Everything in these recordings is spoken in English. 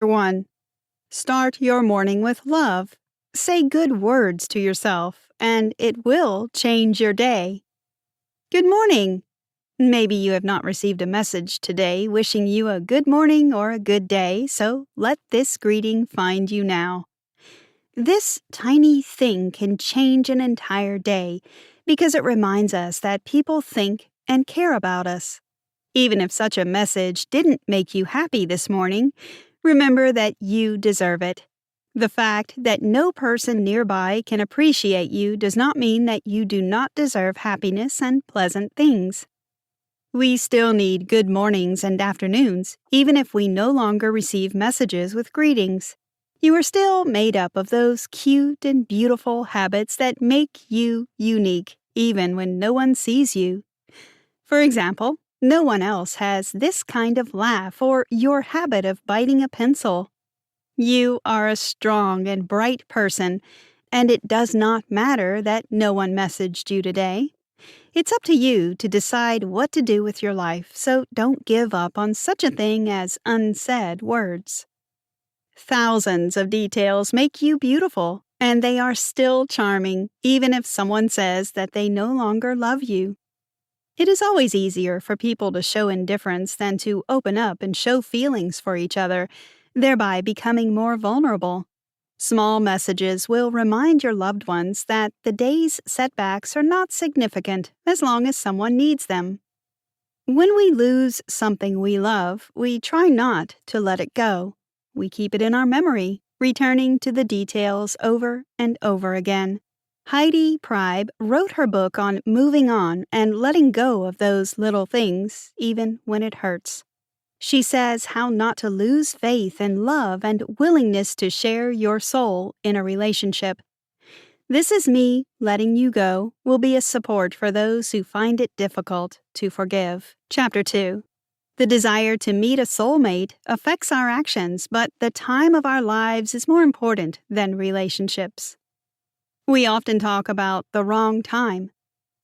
1. Start your morning with love. Say good words to yourself, and it will change your day. Good morning. Maybe you have not received a message today wishing you a good morning or a good day, so let this greeting find you now. This tiny thing can change an entire day because it reminds us that people think and care about us. Even if such a message didn't make you happy this morning, remember that you deserve it. The fact that no person nearby can appreciate you does not mean that you do not deserve happiness and pleasant things. We still need good mornings and afternoons, even if we no longer receive messages with greetings. You are still made up of those cute and beautiful habits that make you unique, even when no one sees you. For example, no one else has this kind of laugh or your habit of biting a pencil. You are a strong and bright person, and it does not matter that no one messaged you today. It's up to you to decide what to do with your life, so don't give up on such a thing as unsaid words. Thousands of details make you beautiful, and they are still charming, even if someone says that they no longer love you. It is always easier for people to show indifference than to open up and show feelings for each other, thereby becoming more vulnerable. Small messages will remind your loved ones that the day's setbacks are not significant as long as someone needs them. When we lose something we love, we try not to let it go. We keep it in our memory, returning to the details over and over again. Heidi Priebe wrote her book on moving on and letting go of those little things, even when it hurts. She says how not to lose faith and love and willingness to share your soul in a relationship. This Is Me Letting You Go will be a support for those who find it difficult to forgive. Chapter 2. The desire to meet a soulmate affects our actions, but the time of our lives is more important than relationships. We often talk about the wrong time.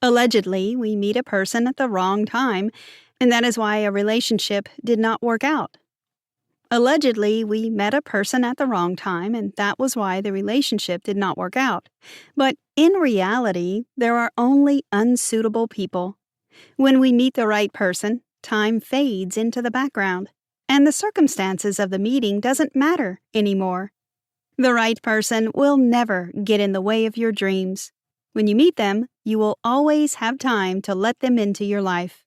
Allegedly, we meet a person at the wrong time, and that is why a relationship did not work out. Allegedly, we met a person at the wrong time, and that was why the relationship did not work out. But in reality, there are only unsuitable people. When we meet the right person, time fades into the background, and the circumstances of the meeting doesn't matter anymore. The right person will never get in the way of your dreams. When you meet them, you will always have time to let them into your life.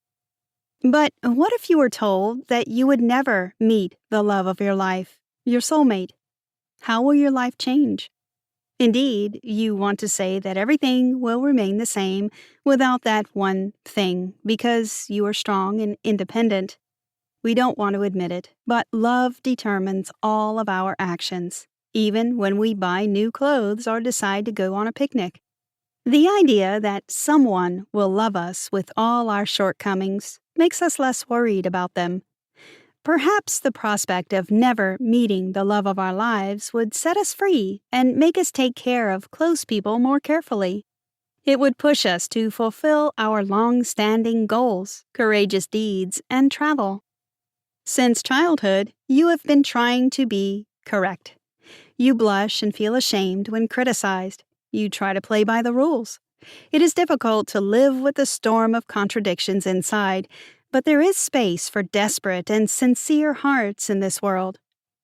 But what if you were told that you would never meet the love of your life, your soulmate? How will your life change? Indeed, you want to say that everything will remain the same without that one thing, because you are strong and independent. We don't want to admit it, but love determines all of our actions, even when we buy new clothes or decide to go on a picnic. The idea that someone will love us with all our shortcomings makes us less worried about them. Perhaps the prospect of never meeting the love of our lives would set us free and make us take care of close people more carefully. It would push us to fulfill our long-standing goals, courageous deeds, and travel. Since childhood, you have been trying to be correct. You blush and feel ashamed when criticized. You try to play by the rules. It is difficult to live with the storm of contradictions inside, but there is space for desperate and sincere hearts in this world.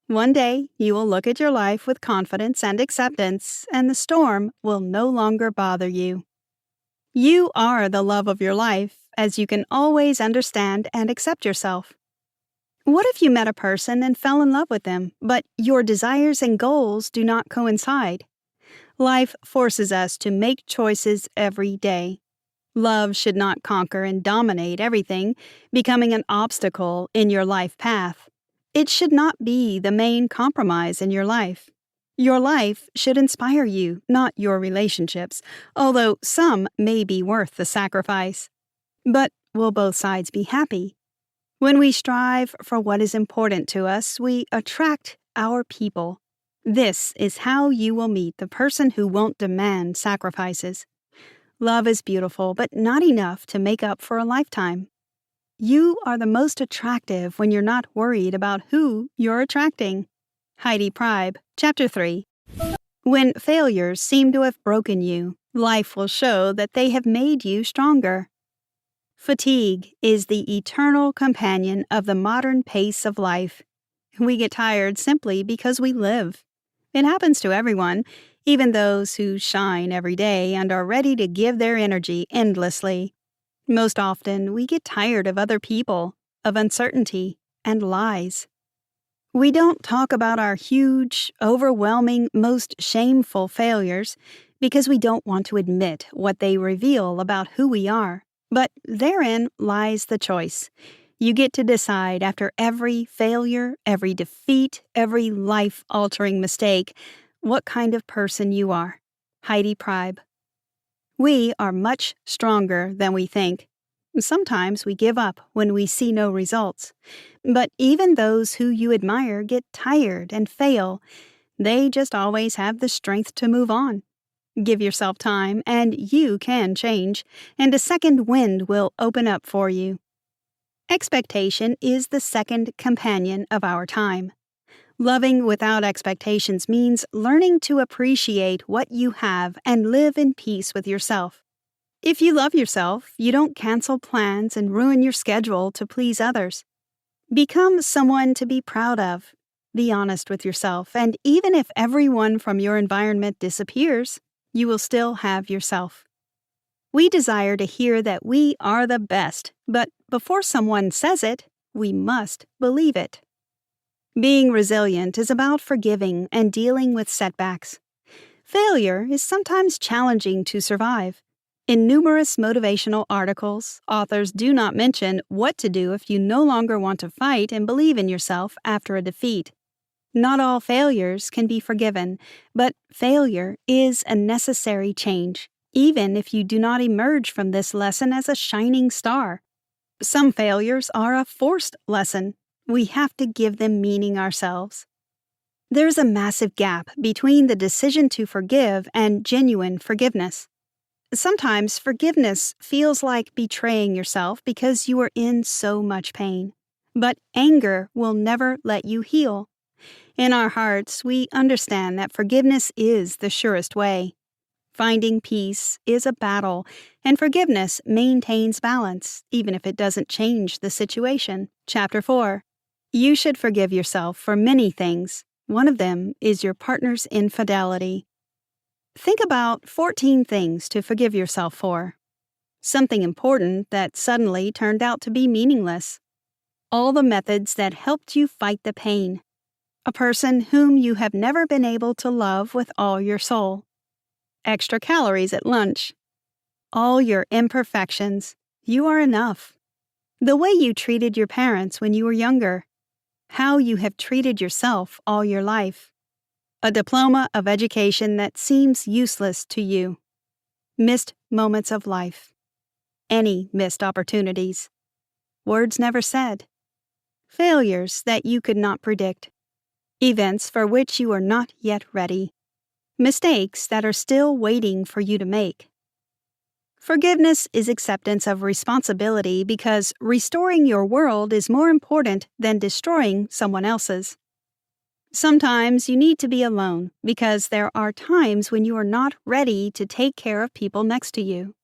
One day, you will look at your life with confidence and acceptance, and the storm will no longer bother you. You are the love of your life, as you can always understand and accept yourself. What if you met a person and fell in love with them, but your desires and goals do not coincide? Life forces us to make choices every day. Love should not conquer and dominate everything, becoming an obstacle in your life path. It should not be the main compromise in your life. Your life should inspire you, not your relationships, although some may be worth the sacrifice. But will both sides be happy? When we strive for what is important to us, we attract our people. This is how you will meet the person who won't demand sacrifices. Love is beautiful, but not enough to make up for a lifetime. You are the most attractive when you're not worried about who you're attracting. Heidi Pribe, Chapter 3. When failures seem to have broken you, life will show that they have made you stronger. Fatigue is the eternal companion of the modern pace of life. We get tired simply because we live. It happens to everyone, even those who shine every day and are ready to give their energy endlessly. Most often, we get tired of other people, of uncertainty, and lies. We don't talk about our huge, overwhelming, most shameful failures because we don't want to admit what they reveal about who we are. But therein lies the choice. You get to decide after every failure, every defeat, every life-altering mistake, what kind of person you are. Heidi Pribe. We are much stronger than we think. Sometimes we give up when we see no results. But even those who you admire get tired and fail. They just always have the strength to move on. Give yourself time, and you can change, and a second wind will open up for you. Expectation is the second companion of our time. Loving without expectations means learning to appreciate what you have and live in peace with yourself. If you love yourself, you don't cancel plans and ruin your schedule to please others. Become someone to be proud of. Be honest with yourself, and even if everyone from your environment disappears, you will still have yourself. We desire to hear that we are the best, but before someone says it, we must believe it. Being resilient is about forgiving and dealing with setbacks. Failure is sometimes challenging to survive. In numerous motivational articles, authors do not mention what to do if you no longer want to fight and believe in yourself after a defeat. Not all failures can be forgiven, but failure is a necessary change, even if you do not emerge from this lesson as a shining star. Some failures are a forced lesson. We have to give them meaning ourselves. There's a massive gap between the decision to forgive and genuine forgiveness. Sometimes forgiveness feels like betraying yourself because you are in so much pain. But anger will never let you heal. In our hearts, we understand that forgiveness is the surest way. Finding peace is a battle, and forgiveness maintains balance, even if it doesn't change the situation. Chapter 4. You should forgive yourself for many things. One of them is your partner's infidelity. Think about 14 things to forgive yourself for. Something important that suddenly turned out to be meaningless. All the methods that helped you fight the pain. A person whom you have never been able to love with all your soul. Extra calories at lunch. All your imperfections. You are enough. The way you treated your parents when you were younger. How you have treated yourself all your life. A diploma of education that seems useless to you. Missed moments of life. Any missed opportunities. Words never said. Failures that you could not predict. Events for which you are not yet ready. Mistakes that are still waiting for you to make. Forgiveness is acceptance of responsibility because restoring your world is more important than destroying someone else's. Sometimes you need to be alone because there are times when you are not ready to take care of people next to you.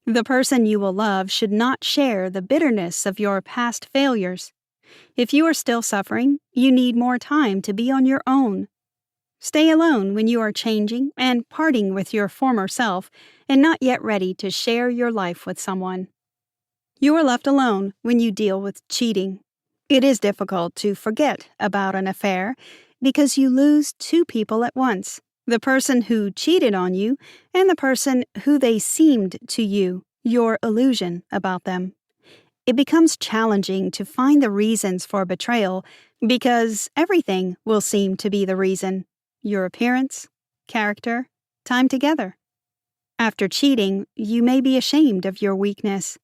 The person you will love should not share the bitterness of your past failures. If you are still suffering, you need more time to be on your own. Stay alone when you are changing and parting with your former self and not yet ready to share your life with someone. You are left alone when you deal with cheating. It is difficult to forget about an affair because you lose two people at once, the person who cheated on you and the person who they seemed to you, your illusion about them. It becomes challenging to find the reasons for betrayal because everything will seem to be the reason. Your appearance, character, time together. After cheating, you may be ashamed of your weakness.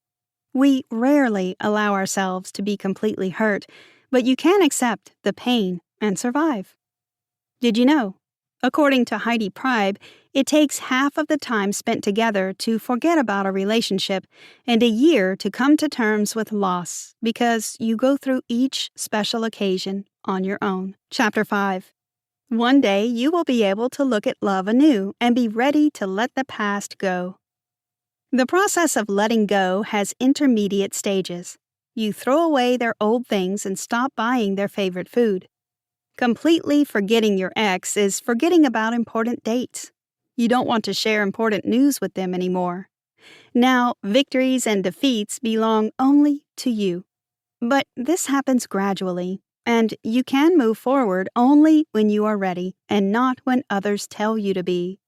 We rarely allow ourselves to be completely hurt, but you can accept the pain and survive. Did you know? According to Heidi Pribe, it takes half of the time spent together to forget about a relationship and a year to come to terms with loss because you go through each special occasion on your own. Chapter 5. One day you will be able to look at love anew and be ready to let the past go. The process of letting go has intermediate stages. You throw away their old things and stop buying their favorite food. Completely forgetting your ex is forgetting about important dates. You don't want to share important news with them anymore. Now, victories and defeats belong only to you. But this happens gradually, and you can move forward only when you are ready and not when others tell you to be.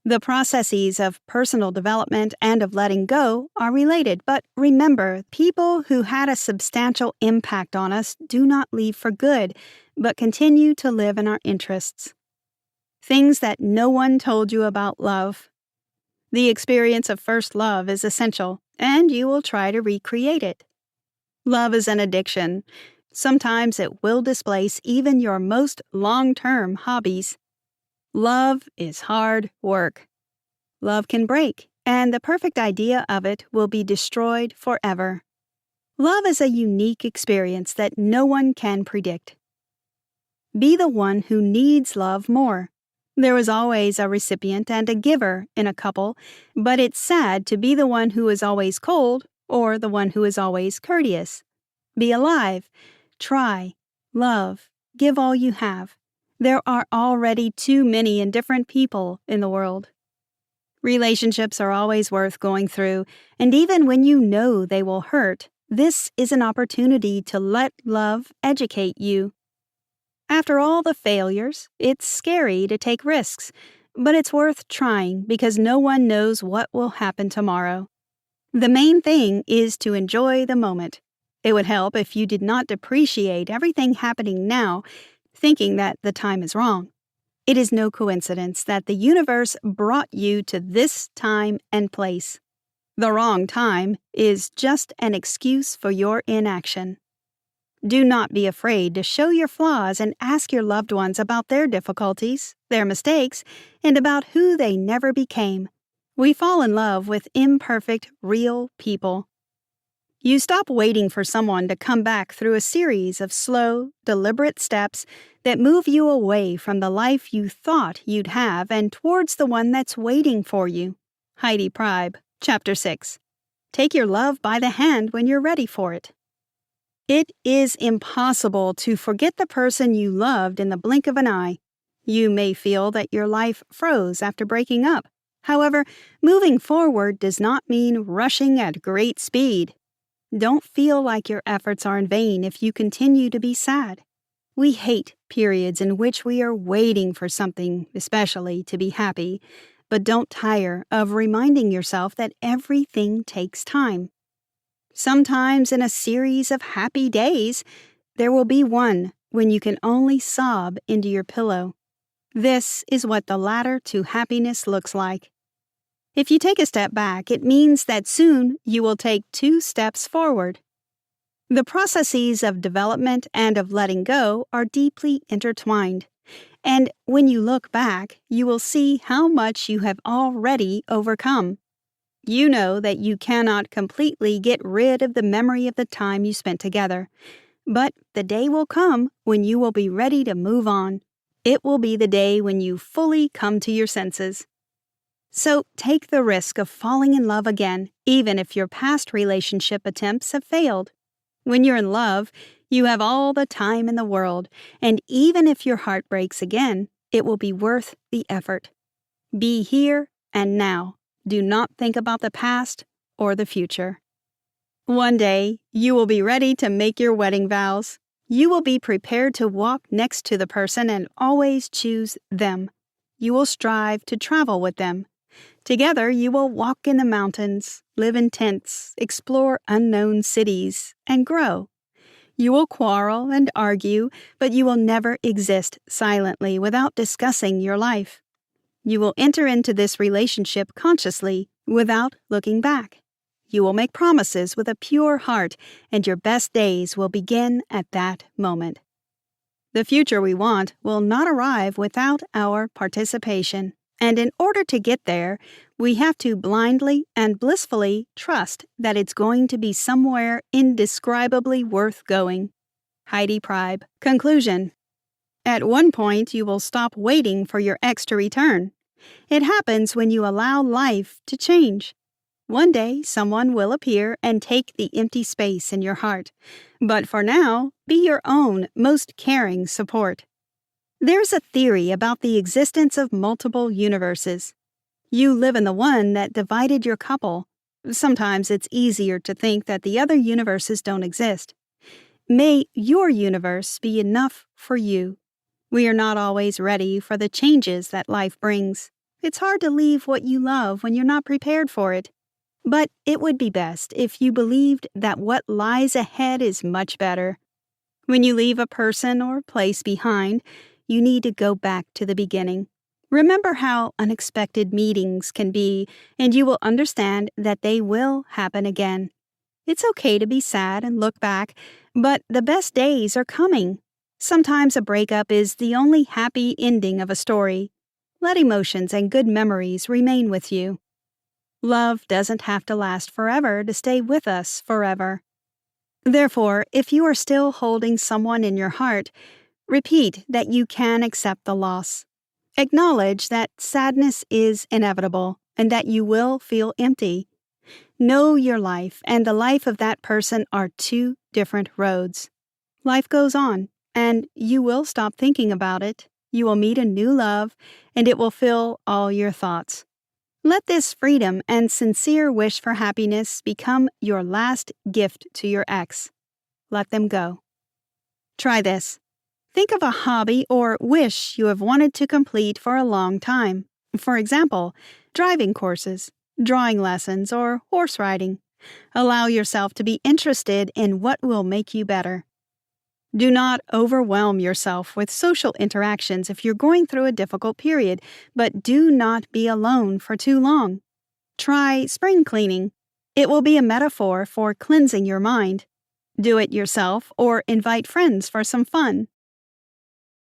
The processes of personal development and of letting go are related, but remember, people who had a substantial impact on us do not leave for good, but continue to live in our interests. Things that no one told you about love. The experience of first love is essential, and you will try to recreate it. Love is an addiction. Sometimes it will displace even your most long-term hobbies. Love is hard work. Love can break, and the perfect idea of it will be destroyed forever. Love is a unique experience that no one can predict. Be the one who needs love more. There is always a recipient and a giver in a couple, but it's sad to be the one who is always cold or the one who is always courteous. Be alive. Try. Love. Give all you have. There are already too many indifferent people in the world. Relationships are always worth going through, and even when you know they will hurt, this is an opportunity to let love educate you. After all the failures, it's scary to take risks, but it's worth trying because no one knows what will happen tomorrow. The main thing is to enjoy the moment. It would help if you did not depreciate everything happening now, thinking that the time is wrong. It is no coincidence that the universe brought you to this time and place. The wrong time is just an excuse for your inaction. Do not be afraid to show your flaws and ask your loved ones about their difficulties, their mistakes, and about who they never became. We fall in love with imperfect, real people. You stop waiting for someone to come back through a series of slow, deliberate steps that move you away from the life you thought you'd have and towards the one that's waiting for you. Heidi Priebe, Chapter 6. Take your love by the hand when you're ready for it. It is impossible to forget the person you loved in the blink of an eye. You may feel that your life froze after breaking up. However, moving forward does not mean rushing at great speed. Don't feel like your efforts are in vain if you continue to be sad. We hate periods in which we are waiting for something, especially to be happy, but don't tire of reminding yourself that everything takes time. Sometimes in a series of happy days, there will be one when you can only sob into your pillow. This is what the ladder to happiness looks like. If you take a step back, it means that soon you will take 2 steps forward. The processes of development and of letting go are deeply intertwined. And when you look back, you will see how much you have already overcome. You know that you cannot completely get rid of the memory of the time you spent together. But the day will come when you will be ready to move on. It will be the day when you fully come to your senses. So take the risk of falling in love again, even if your past relationship attempts have failed. When you're in love, you have all the time in the world, and even if your heart breaks again, it will be worth the effort. Be here and now. Do not think about the past or the future. One day, you will be ready to make your wedding vows. You will be prepared to walk next to the person and always choose them. You will strive to travel with them. Together, you will walk in the mountains, live in tents, explore unknown cities, and grow. You will quarrel and argue, but you will never exist silently without discussing your life. You will enter into this relationship consciously, without looking back. You will make promises with a pure heart, and your best days will begin at that moment. The future we want will not arrive without our participation. And in order to get there, we have to blindly and blissfully trust that it's going to be somewhere indescribably worth going. Heidi Priebe. Conclusion. At one point, you will stop waiting for your ex to return. It happens when you allow life to change. One day, someone will appear and take the empty space in your heart. But for now, be your own most caring support. There's a theory about the existence of multiple universes. You live in the one that divided your couple. Sometimes it's easier to think that the other universes don't exist. May your universe be enough for you. We are not always ready for the changes that life brings. It's hard to leave what you love when you're not prepared for it. But it would be best if you believed that what lies ahead is much better. When you leave a person or place behind, you need to go back to the beginning. Remember how unexpected meetings can be, and you will understand that they will happen again. It's okay to be sad and look back, but the best days are coming. Sometimes a breakup is the only happy ending of a story. Let emotions and good memories remain with you. Love doesn't have to last forever to stay with us forever. Therefore, if you are still holding someone in your heart, repeat that you can accept the loss. Acknowledge that sadness is inevitable and that you will feel empty. Know your life and the life of that person are two different roads. Life goes on, and you will stop thinking about it. You will meet a new love, and it will fill all your thoughts. Let this freedom and sincere wish for happiness become your last gift to your ex. Let them go. Try this. Think of a hobby or wish you have wanted to complete for a long time. For example, driving courses, drawing lessons, or horse riding. Allow yourself to be interested in what will make you better. Do not overwhelm yourself with social interactions if you're going through a difficult period, but do not be alone for too long. Try spring cleaning. It will be a metaphor for cleansing your mind. Do it yourself or invite friends for some fun.